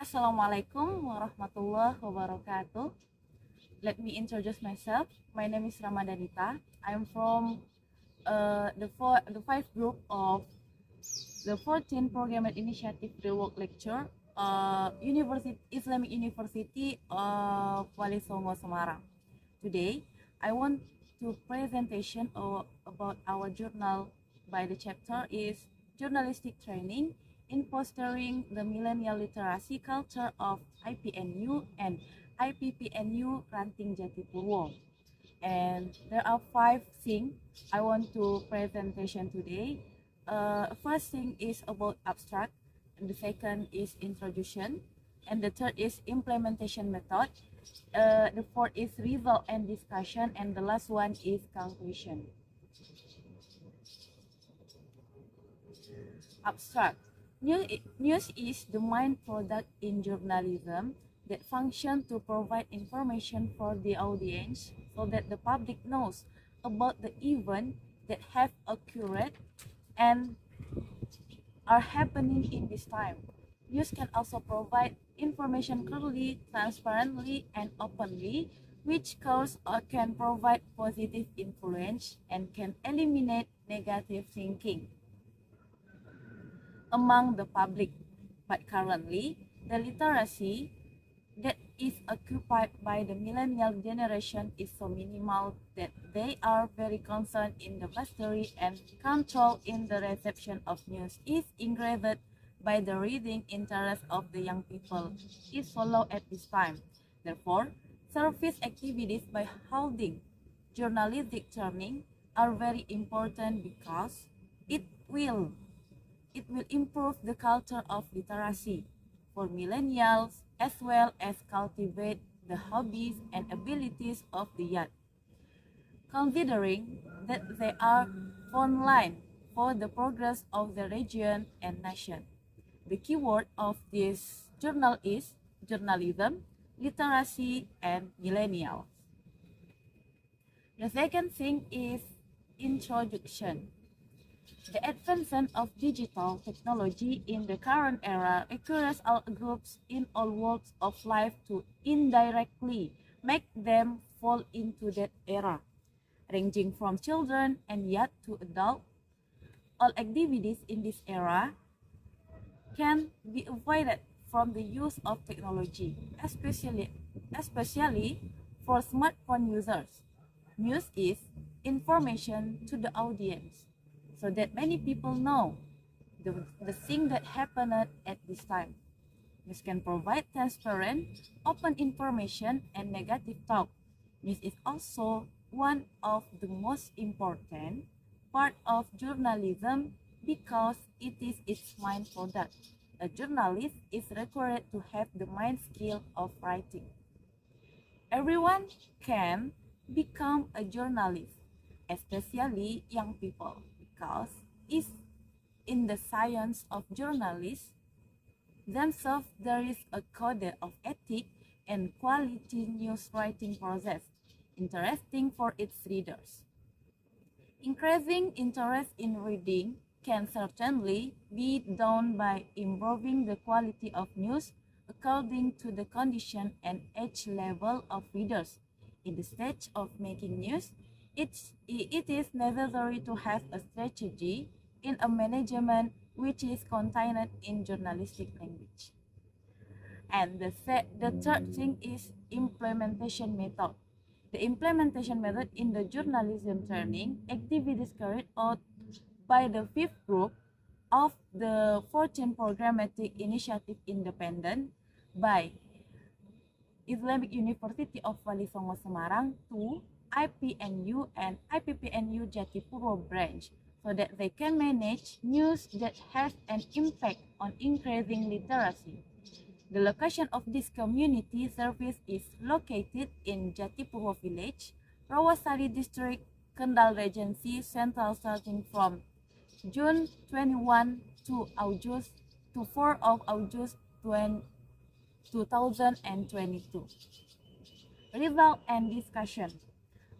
Assalamualaikum warahmatullahi wabarakatuh. Let me introduce myself. My name is Ramadanita. I'm from the five group of the 14 Programmed Initiative Rework Lecture, Islamic University of Walisongo, Semarang. Today, I want to presentation about our journal by the chapter is Journalistic Training in Fostering the Millennial Literacy Culture of IPNU and IPPNU Ranting Jatipurwo. And there are 5 things I want to presentation today. First thing is about abstract, and the second is introduction, and the third is implementation method. The fourth is result and discussion, and the last one is conclusion. Abstract. News is the main product in journalism that function to provide information for the audience so that the public knows about the event that have occurred and are happening in this time. News can also provide information clearly, transparently, and openly, which can provide positive influence and can eliminate negative thinking among the public. But currently, the literacy that is occupied by the millennial generation is so minimal that they are very concerned in the mastery and control in the reception of news is increased by the reading interest of the young people is so low at this time. Therefore, service activities by holding journalistic training are very important because it will improve the culture of literacy for millennials as well as cultivate the hobbies and abilities of the youth. Considering that they are online for the progress of the region and nation. The keyword of this journal is journalism, literacy, and millennials. The second thing is introduction. The advancement of digital technology in the current era requires all groups in all walks of life to indirectly make them fall into that era, ranging from children and youth to adults. All activities in this era can be avoided from the use of technology, especially for smartphone users. News is information to the audience, so that many people know the thing that happened at this time. News can provide transparent, open information and negative talk. News is also one of the most important part of journalism because it is its main product. A journalist is required to have the main skill of writing. Everyone can become a journalist, especially young people, because it's in the science of journalists themselves there is a code of ethics and quality news writing process, interesting for its readers. Increasing interest in reading can certainly be done by improving the quality of news according to the condition and age level of readers. In the stage of making news, it is necessary to have a strategy in a management which is contained in journalistic language. And the third thing is implementation method. The implementation method in the journalism training activities carried out by the fifth group of the 14 Programmatic Initiative Independent by Islamic University of Walisongo, Semarang to IPNU and IPPNU Jatipurwo branch so that they can manage news that has an impact on increasing literacy. The location of this community service is located in Jatipurwo village, Rawasari district, Kendal Regency, Central starting from June 21 to 4 of August 2022. Result and discussion.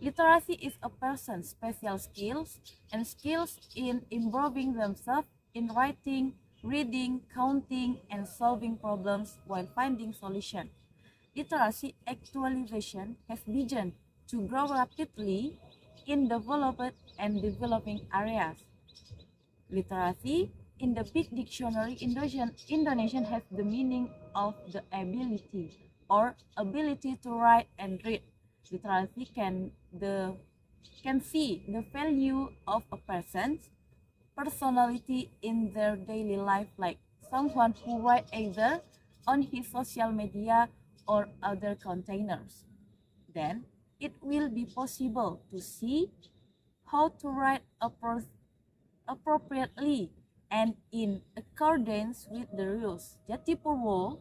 Literacy is a person's special skills and skills in improving themselves in writing, reading, counting, and solving problems while finding solutions. Literacy actualization has begun to grow rapidly in developed and developing areas. Literacy in the big dictionary Indonesian has the meaning of the ability to write and read. Literacy can see the value of a person's personality in their daily life, like someone who writes either on his social media or other containers. Then it will be possible to see how to write appropriately and in accordance with the rules. Jatipurwo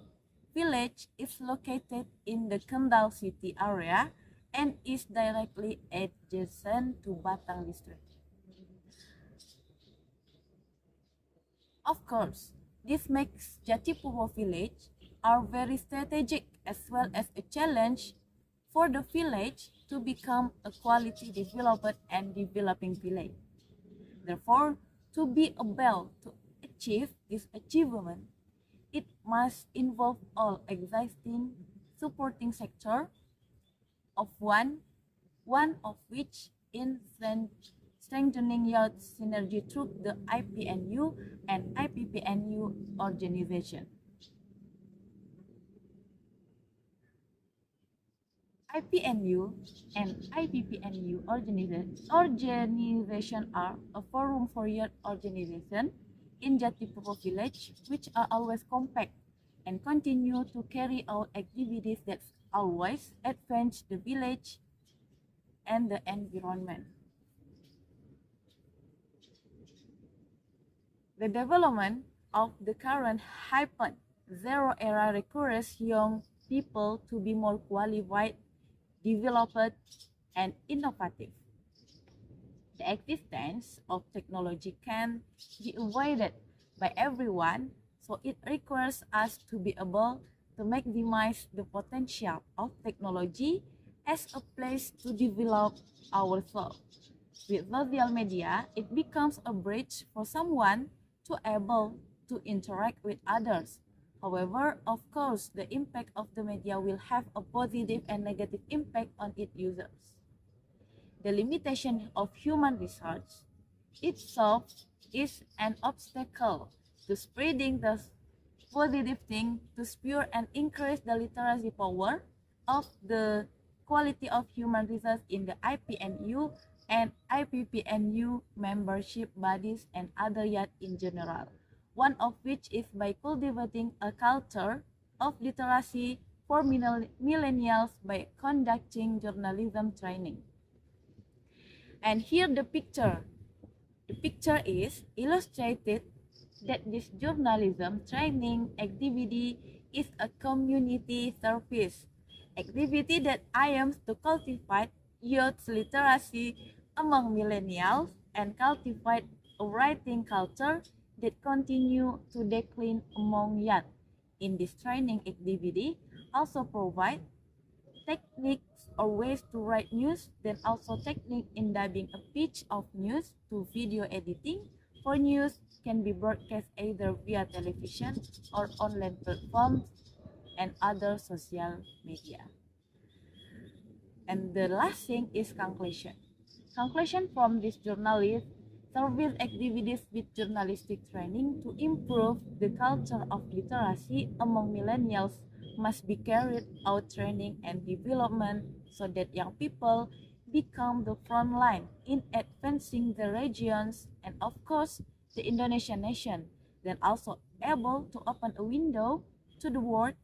village is located in the Kendal city area and is directly adjacent to Batang district. Of course, this makes Jatipurwo village are very strategic as well as a challenge for the village to become a quality developed and developing village. Therefore, to be able to achieve this achievement, it must involve all existing supporting sector of one of which in strengthening youth synergy through the IPNU and IPPNU organization. IPNU and IPPNU organization are a forum for youth organization in Jatipurwo village which are always compact and continue to carry out activities that always advance the village and the environment. The development of the current hyphen zero era requires young people to be more qualified, developed, and innovative. The existence of technology can be avoided by everyone, so it requires us to be able to maximize the potential of technology as a place to develop ourselves. With social media, it becomes a bridge for someone to able to interact with others. However, of course, the impact of the media will have a positive and negative impact on its users. The limitation of human research itself is an obstacle to spreading the positive thing to spur and increase the literacy power of the quality of human research in the IPNU and IPPNU membership bodies and other youth in general. One of which is by cultivating a culture of literacy for millennials by conducting journalism training. And here the picture. The picture is illustrated that this journalism training activity is a community service activity that aims to cultivate youth literacy among millennials and cultivate a writing culture that continue to decline among youth. In this training activity, also provide techniques or ways to write news, then also technique in dubbing a pitch of news to video editing for news can be broadcast either via television or online platforms and other social media. And the last thing is conclusion. Conclusion from this journalist service activities with journalistic training to improve the culture of literacy among millennials must be carried out training and development so that young people become the front line in advancing the regions and of course the Indonesian nation, then also able to open a window to the world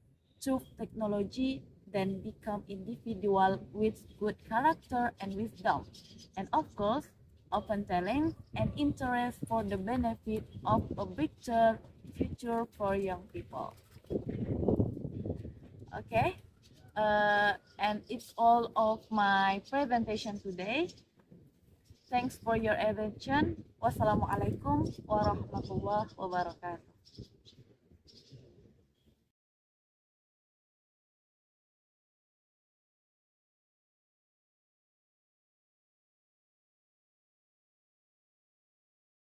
through technology, then become individual with good character and wisdom, and of course open talent and interest for the benefit of a brighter future for young people. Okay, and it's all of my presentation today. Thanks for your attention. Wassalamualaikum warahmatullahi wabarakatuh.